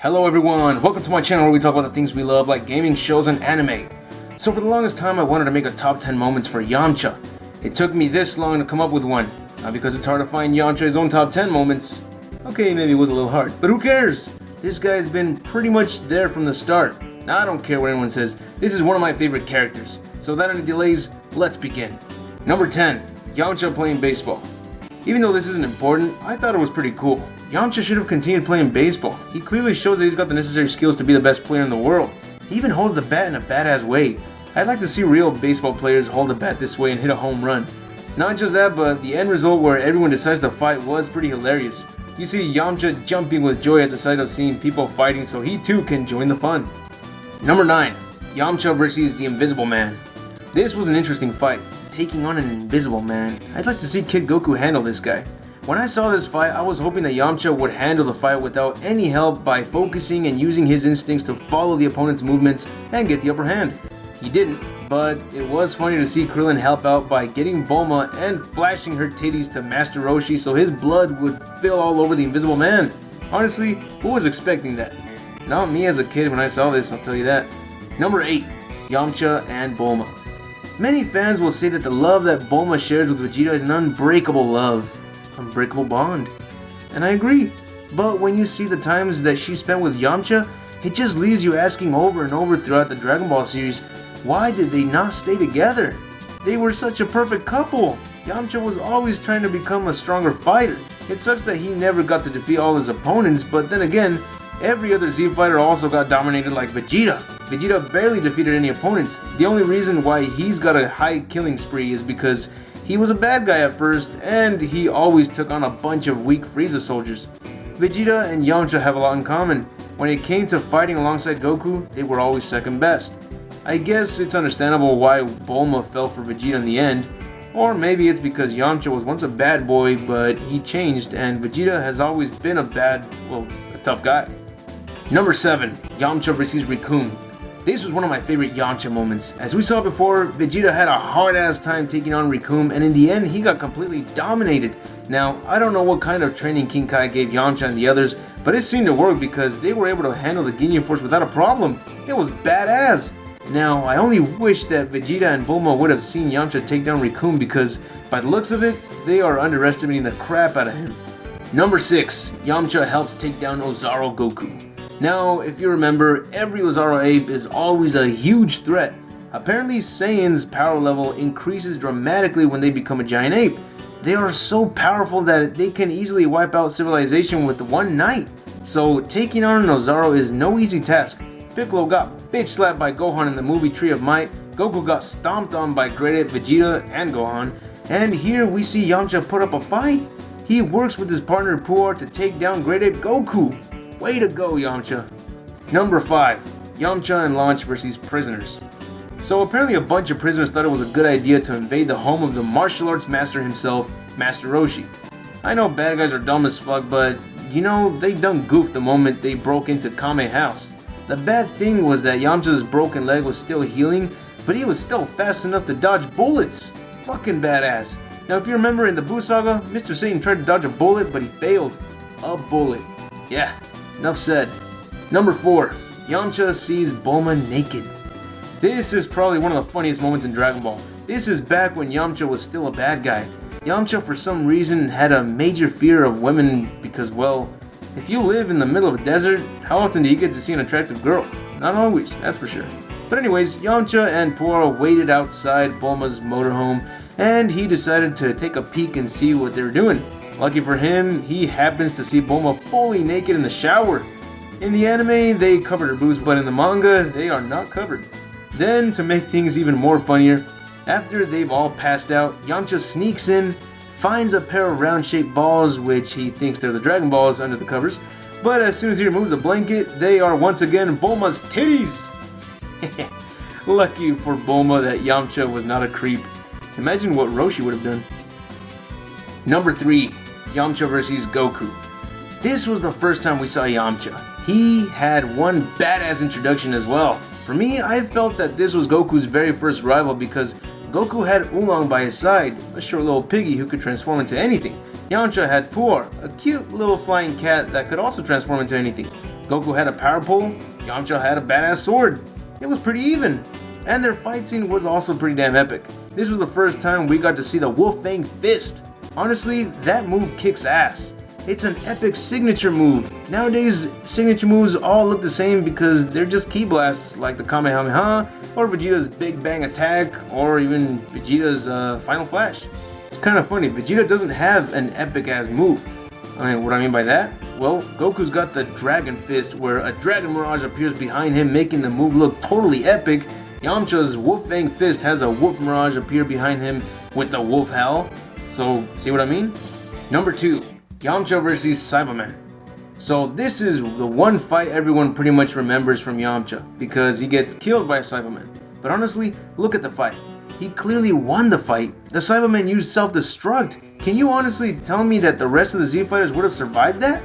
Hello everyone, welcome to my channel where we talk about the things we love like gaming, shows, and anime. So for the longest time I wanted to make a top 10 moments for Yamcha. It took me this long to come up with one. Not because it's hard to find Yamcha's own top 10 moments. Okay, maybe it was a little hard, but who cares? This guy's been pretty much there from the start. I don't care what anyone says, this is one of my favorite characters. So without any delays, let's begin. Number 10, Yamcha playing baseball. Even though this isn't important, I thought it was pretty cool. Yamcha should have continued playing baseball. He clearly shows that he's got the necessary skills to be the best player in the world. He even holds the bat in a badass way. I'd like to see real baseball players hold a bat this way and hit a home run. Not just that, but the end result where everyone decides to fight was pretty hilarious. You see Yamcha jumping with joy at the sight of seeing people fighting so he too can join the fun. Number 9. Yamcha versus the Invisible Man. This was an interesting fight, taking on an invisible man. I'd like to see Kid Goku handle this guy. When I saw this fight, I was hoping that Yamcha would handle the fight without any help by focusing and using his instincts to follow the opponent's movements and get the upper hand. He didn't, but it was funny to see Krillin help out by getting Bulma and flashing her titties to Master Roshi so his blood would spill all over the Invisible Man. Honestly, who was expecting that? Not me as a kid when I saw this, I'll tell you that. Number 8. Yamcha and Bulma. Many fans will say that the love that Bulma shares with Vegeta is an unbreakable love. Unbreakable bond. And I agree. But when you see the times that she spent with Yamcha, it just leaves you asking over and over throughout the Dragon Ball series, why did they not stay together? They were such a perfect couple. Yamcha was always trying to become a stronger fighter. It sucks that he never got to defeat all his opponents, but then again, every other Z fighter also got dominated like Vegeta. Vegeta barely defeated any opponents. The only reason why he's got a high killing spree is because he was a bad guy at first, and he always took on a bunch of weak Frieza soldiers. Vegeta and Yamcha have a lot in common. When it came to fighting alongside Goku, they were always second best. I guess it's understandable why Bulma fell for Vegeta in the end, or maybe it's because Yamcha was once a bad boy, but he changed, and Vegeta has always been a tough guy. Number 7. Yamcha vs. Recoome. This was one of my favorite Yamcha moments. As we saw before, Vegeta had a hard-ass time taking on Recoome, and in the end, he got completely dominated. Now, I don't know what kind of training King Kai gave Yamcha and the others, but it seemed to work because they were able to handle the Ginyu Force without a problem. It was badass. Now, I only wish that Vegeta and Bulma would have seen Yamcha take down Recoome because, by the looks of it, they are underestimating the crap out of him. Number 6. Yamcha helps take down Ozaru Goku. Now, if you remember, every Ozaru ape is always a huge threat. Apparently, Saiyan's power level increases dramatically when they become a giant ape. They are so powerful that they can easily wipe out civilization with one night. So, taking on an Ozaru is no easy task. Piccolo got bitch slapped by Gohan in the movie Tree of Might, Goku got stomped on by Great Ape Vegeta and Gohan, and here we see Yamcha put up a fight. He works with his partner Puar to take down Great Ape Goku. Way to go, Yamcha. Number 5. Yamcha and Launch vs. Prisoners. So apparently a bunch of prisoners thought it was a good idea to invade the home of the martial arts master himself, Master Roshi. I know bad guys are dumb as fuck, but you know, they done goofed the moment they broke into Kame's house. The bad thing was that Yamcha's broken leg was still healing, but he was still fast enough to dodge bullets. Fucking badass. Now if you remember in the Buu Saga, Mr. Satan tried to dodge a bullet, but he failed. A bullet. Yeah. Enough said. Number 4. Yamcha sees Bulma naked. This is probably one of the funniest moments in Dragon Ball. This is back when Yamcha was still a bad guy. Yamcha for some reason had a major fear of women because, well, if you live in the middle of a desert, how often do you get to see an attractive girl? Not always, that's for sure. But anyways, Yamcha and Puar waited outside Bulma's motorhome, and he decided to take a peek and see what they were doing. Lucky for him, he happens to see Bulma fully naked in the shower. In the anime, they covered her boobs, but in the manga, they are not covered. Then, to make things even more funnier, after they've all passed out, Yamcha sneaks in, finds a pair of round-shaped balls, which he thinks they're the Dragon Balls under the covers, but as soon as he removes the blanket, they are once again Bulma's titties! Lucky for Bulma that Yamcha was not a creep. Imagine what Roshi would have done. Number 3. Yamcha vs. Goku. This was the first time we saw Yamcha. He had one badass introduction as well. For me, I felt that this was Goku's very first rival because Goku had Oolong by his side, a short little piggy who could transform into anything. Yamcha had Puar, a cute little flying cat that could also transform into anything. Goku had a power pole, Yamcha had a badass sword. It was pretty even. And their fight scene was also pretty damn epic. This was the first time we got to see the Wolf Fang Fist. Honestly, that move kicks ass. It's an epic signature move. Nowadays, signature moves all look the same because they're just ki blasts like the Kamehameha, or Vegeta's Big Bang Attack, or even Vegeta's Final Flash. It's kind of funny, Vegeta doesn't have an epic ass move. I mean, what I mean by that? Well, Goku's got the Dragon Fist where a Dragon Mirage appears behind him, making the move look totally epic. Yamcha's Wolf Fang Fist has a Wolf Mirage appear behind him with the Wolf Howl. So, see what I mean? Number 2, Yamcha versus Saibaman. So this is the one fight everyone pretty much remembers from Yamcha, because he gets killed by Saibaman. But honestly, look at the fight. He clearly won the fight. The Saibaman used self-destruct. Can you honestly tell me that the rest of the Z Fighters would have survived that?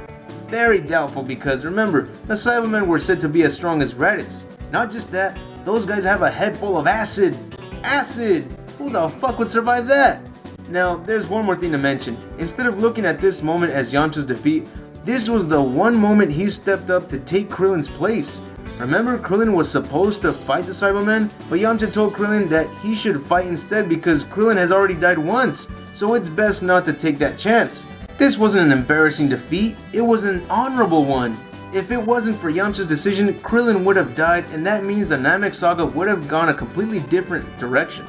Very doubtful, because remember, the Saibamen were said to be as strong as Raditz. Not just that, those guys have a head full of acid. Acid! Who the fuck would survive that? Now, there's one more thing to mention. Instead of looking at this moment as Yamcha's defeat, this was the one moment he stepped up to take Krillin's place. Remember, Krillin was supposed to fight the Saibaman, but Yamcha told Krillin that he should fight instead because Krillin has already died once, so it's best not to take that chance. This wasn't an embarrassing defeat, it was an honorable one. If it wasn't for Yamcha's decision, Krillin would have died, and that means the Namek Saga would have gone a completely different direction.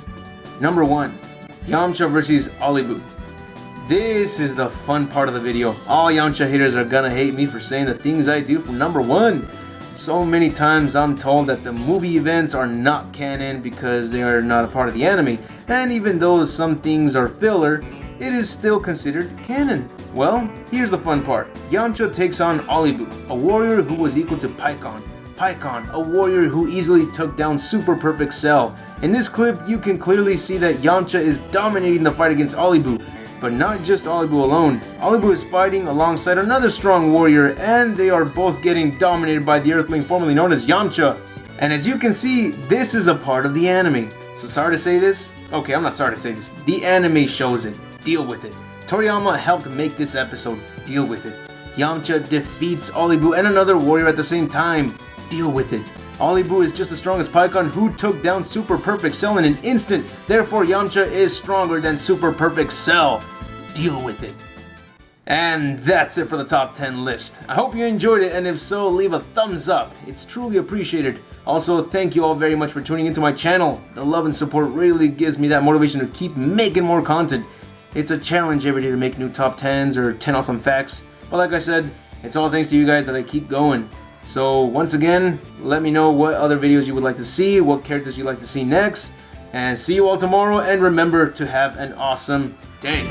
Number 1. Yamcha vs. Olibu. This is the fun part of the video. All Yamcha haters are gonna hate me for saying the things I do for number 1. So many times I'm told that the movie events are not canon because they are not a part of the anime, and even though some things are filler, it is still considered canon. Well, here's the fun part. Yamcha takes on Olibu, a warrior who was equal to Pikkon. Pikkon, a warrior who easily took down Super Perfect Cell. In this clip, you can clearly see that Yamcha is dominating the fight against Olibu. But not just Olibu alone. Olibu is fighting alongside another strong warrior, and they are both getting dominated by the Earthling formerly known as Yamcha. And as you can see, this is a part of the anime. So sorry to say this? Okay, I'm not sorry to say this. The anime shows it. Deal with it. Toriyama helped make this episode. Deal with it. Yamcha defeats Olibu and another warrior at the same time. Deal with it. Olibu is just as strong as Pikkon, who took down Super Perfect Cell in an instant. Therefore, Yamcha is stronger than Super Perfect Cell. Deal with it. And that's it for the top 10 list. I hope you enjoyed it, and if so, leave a thumbs up. It's truly appreciated. Also, thank you all very much for tuning into my channel. The love and support really gives me that motivation to keep making more content. It's a challenge every day to make new top 10s or 10 awesome facts. But like I said, it's all thanks to you guys that I keep going. So once again, let me know what other videos you would like to see, what characters you'd like to see next, and see you all tomorrow, and remember to have an awesome day.